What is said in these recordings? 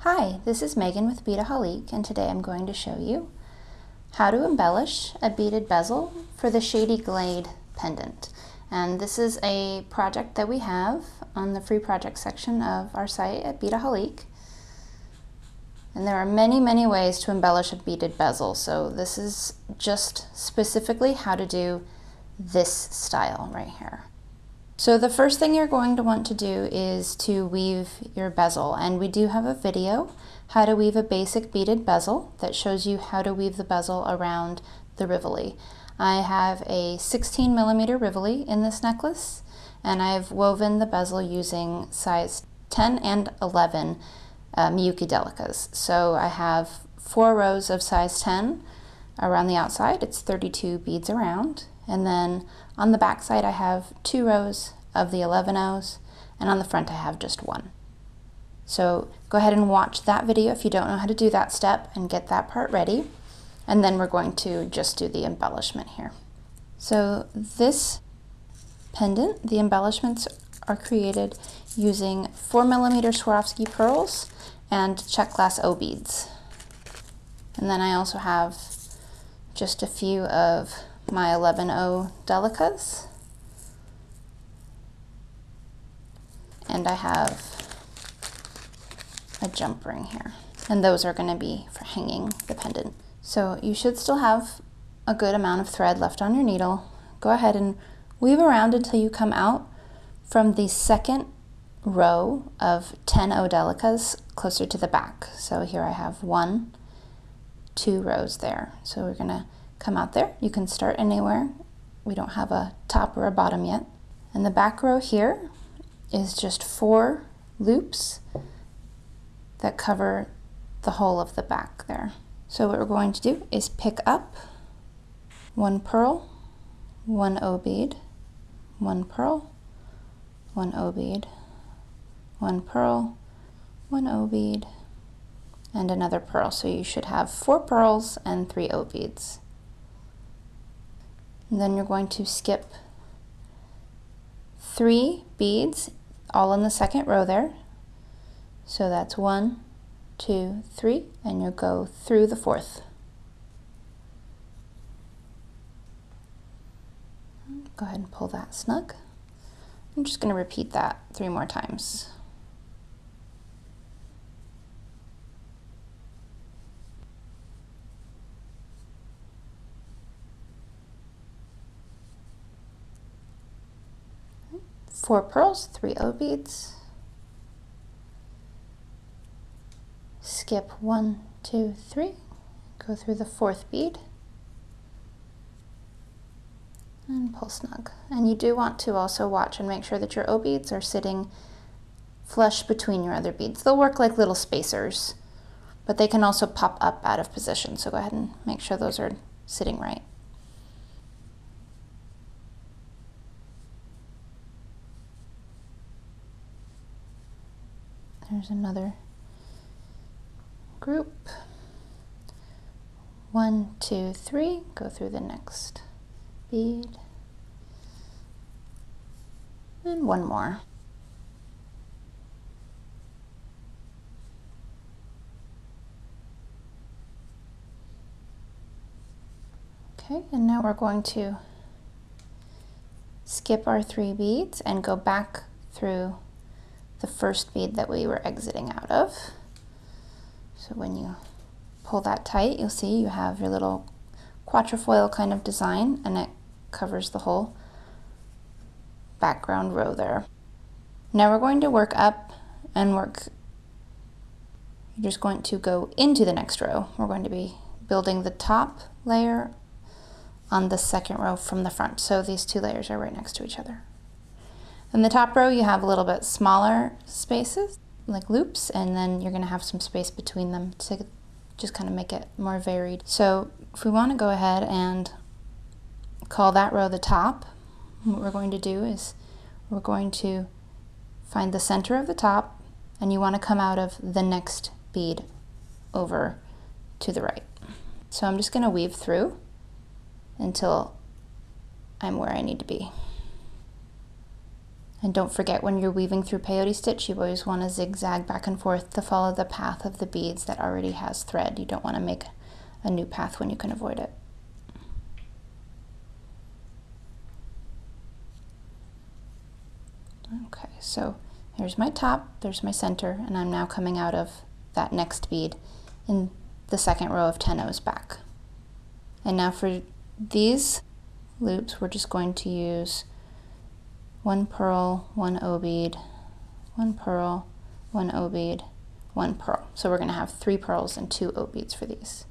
Hi, this is Megan with Beadaholique, and today I'm going to show you how to embellish a beaded bezel for the Shady Glade pendant. And this is a project that we have on the free project section of our site at Beadaholique. And there are many ways to embellish a beaded bezel, so this is just specifically how to do this style right here. So the first thing you're going to want to do is to weave your bezel, and we do have a video how to weave a basic beaded bezel that shows you how to weave the bezel around the rivoli. I have a 16mm rivoli in this necklace, and I've woven the bezel using size 10 and 11 Miyuki Delicas. So I have 4 rows of size 10 around the outside. It's 32 beads around. And then on the back side I have 2 rows of the 11-0s, and on the front I have just 1. So go ahead and watch that video if you don't know how to do that step and get that part ready. And then we're going to just do the embellishment here. So this pendant, the embellishments are created using 4mm Swarovski pearls and Czech glass O beads. And then I also have just a few of my 11-0 Delicas, and I have a jump ring here, and those are going to be for hanging the pendant. So you should still have a good amount of thread left on your needle. Go ahead and weave around until you come out from the second row of 10-0 Delicas closer to the back. So here I have 2 rows there. So we're going to come out there. You can start anywhere. We don't have a top or a bottom yet. And the back row here is just 4 loops that cover the whole of the back there. So what we're going to do is pick up 1 pearl, 1 O bead, 1 pearl, 1 O bead, 1 pearl, 1 O bead, and another pearl. So you should have 4 pearls and 3 O beads. And then you're going to skip 3 beads all in the second row there. So that's 1, 2, 3, and you'll go through the 4th. Go ahead and pull that snug. I'm just going to repeat that 3 more times. Four pearls, 3 O beads. Skip 1, 2, 3. Go through the 4th bead and pull snug. And you do want to also watch and make sure that your O beads are sitting flush between your other beads. They'll work like little spacers, but they can also pop up out of position. So go ahead and make sure those are sitting right. There's another group. 1, 2, 3. Go through the next bead. And 1 more. Okay, and now we're going to skip our 3 beads and go back through the first bead that we were exiting out of. So when you pull that tight, you'll see you have your little quatrefoil kind of design, and it covers the whole background row there. Now we're going to work up and work. You're just going to go into the next row. We're going to be building the top layer on the second row from the front. So these 2 layers are right next to each other. In the top row you have a little bit smaller spaces, like loops, and then you're going to have some space between them to just kind of make it more varied. So if we want to go ahead and call that row the top, what we're going to do is we're going to find the center of the top, and you want to come out of the next bead over to the right. So I'm just going to weave through until I'm where I need to be. And don't forget, when you're weaving through peyote stitch, you always want to zigzag back and forth to follow the path of the beads that already has thread. You don't want to make a new path when you can avoid it. Okay, so here's my top, there's my center, and I'm now coming out of that next bead in the second row of 10 O's back. And now for these loops, we're just going to use 1 purl, 1 O bead, 1 purl, 1 O bead, 1 purl. So we're going to have 3 pearls and 2 O beads for these.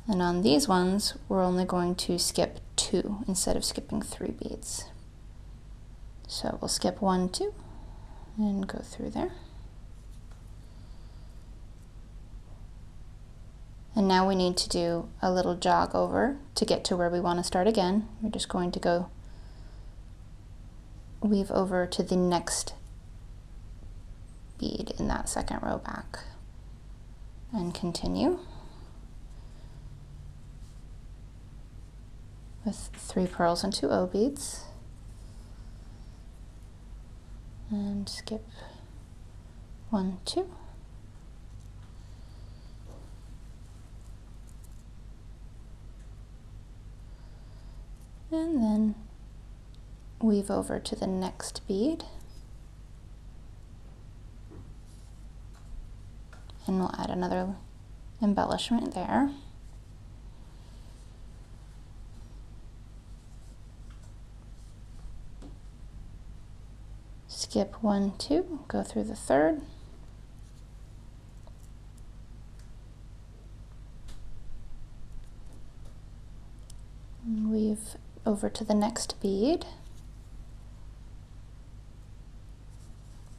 And on these ones, we're only going to skip 2 instead of skipping 3 beads. So we'll skip 1, 2, and go through there. And now we need to do a little jog over to get to where we want to start again. We're just going to go weave over to the next bead in that second row back and continue with 3 pearls and 2 O beads, and skip 1, 2, and then weave over to the next bead, and we'll add another embellishment there. Skip 1, 2, go through the third, and weave over to the next bead,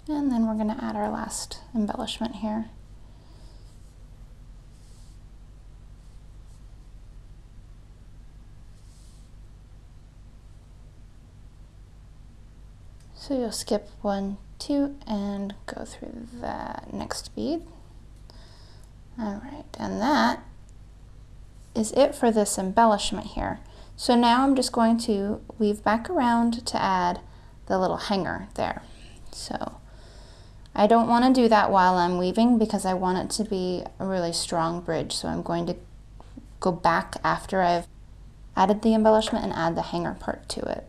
and then we're going to add our last embellishment here. So you'll skip 1, 2, and go through that next bead. All right, and that is it for this embellishment here. So now I'm just going to weave back around to add the little hanger there. So I don't want to do that while I'm weaving because I want it to be a really strong bridge. So I'm going to go back after I've added the embellishment and add the hanger part to it.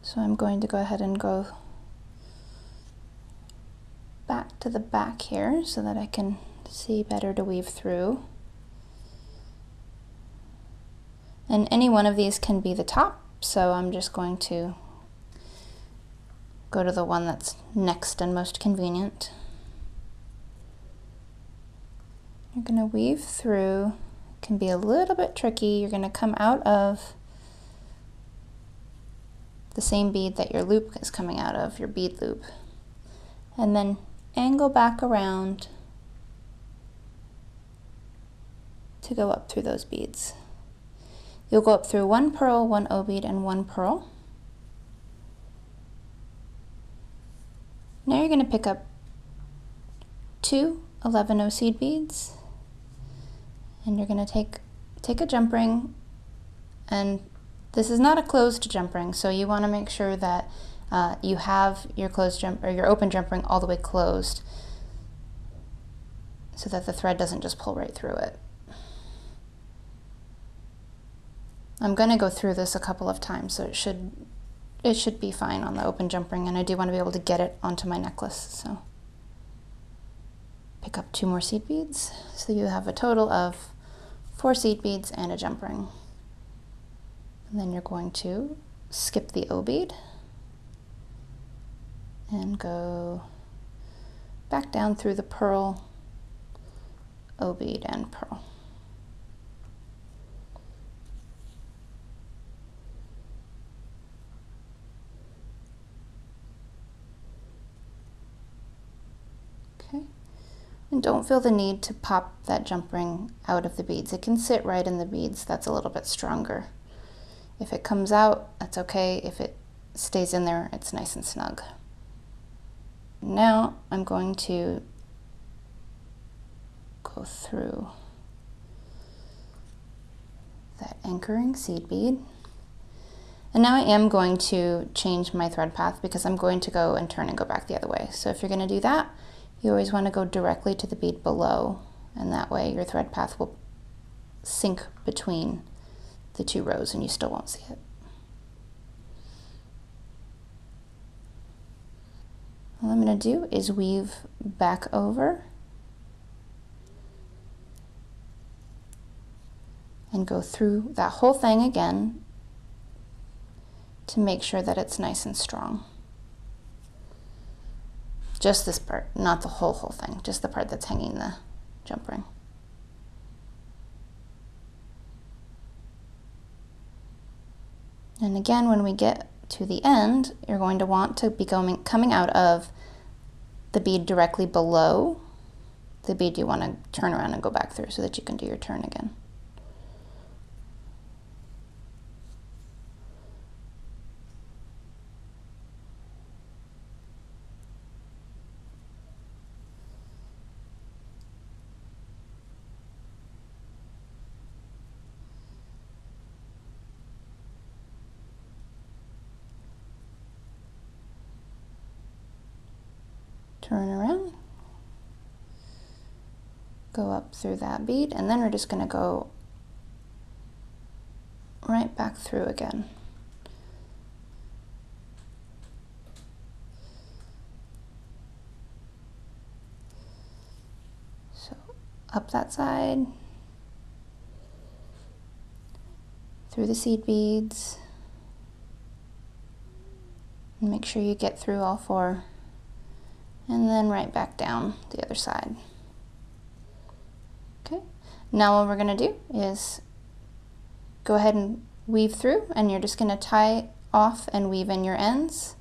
So I'm going to go ahead and go back to the back here so that I can see better to weave through. And any one of these can be the top, so I'm just going to go to the one that's next and most convenient. You're going to weave through. It can be a little bit tricky. You're going to come out of the same bead that your loop is coming out of, your bead loop, and then angle back around to go up through those beads. You'll go up through 1 purl, 1 O bead, and 1 purl. Now you're going to pick up 2 11-O seed beads, and you're going to take a jump ring, and this is not a closed jump ring, so you want to make sure that you have your closed jump or your open jump ring all the way closed so that the thread doesn't just pull right through it. I'm going to go through this a couple of times, so it should be fine on the open jump ring, and I do want to be able to get it onto my necklace. So pick up 2 more seed beads, so you have a total of 4 seed beads and a jump ring. And then you're going to skip the O bead and go back down through the purl, O bead, and purl. Okay, and don't feel the need to pop that jump ring out of the beads. It can sit right in the beads. That's a little bit stronger. If it comes out, that's okay. If it stays in there, it's nice and snug. Now I'm going to go through that anchoring seed bead, And now I am going to change my thread path because I'm going to go and turn and go back the other way. So if you're going to do that, you always want to go directly to the bead below, and that way your thread path will sink between the two rows and you still won't see it. All I'm going to do is weave back over and go through that whole thing again to make sure that it's nice and strong. Just this part, not the whole thing, just the part that's hanging the jump ring. And again, when we get to the end, you're going to want to be coming out of the bead directly below the bead you want to turn around and go back through so that you can do your turn again. Turn around, go up through that bead, and then we're just going to go right back through again. So up that side, through the seed beads, and make sure you get through all four. And then right back down the other side. Okay, now what we're going to do is go ahead and weave through, and you're just going to tie off and weave in your ends.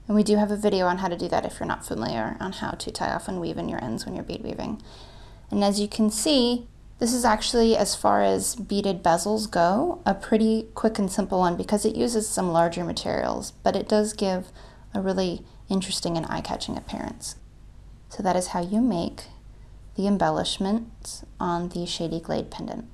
And we do have a video on how to do that if you're not familiar on how to tie off and weave in your ends when you're bead weaving. And as you can see, this is actually, as far as beaded bezels go, a pretty quick and simple one because it uses some larger materials, but it does give a really interesting and eye-catching appearance. So that is how you make the embellishments on the Shady Glade pendant.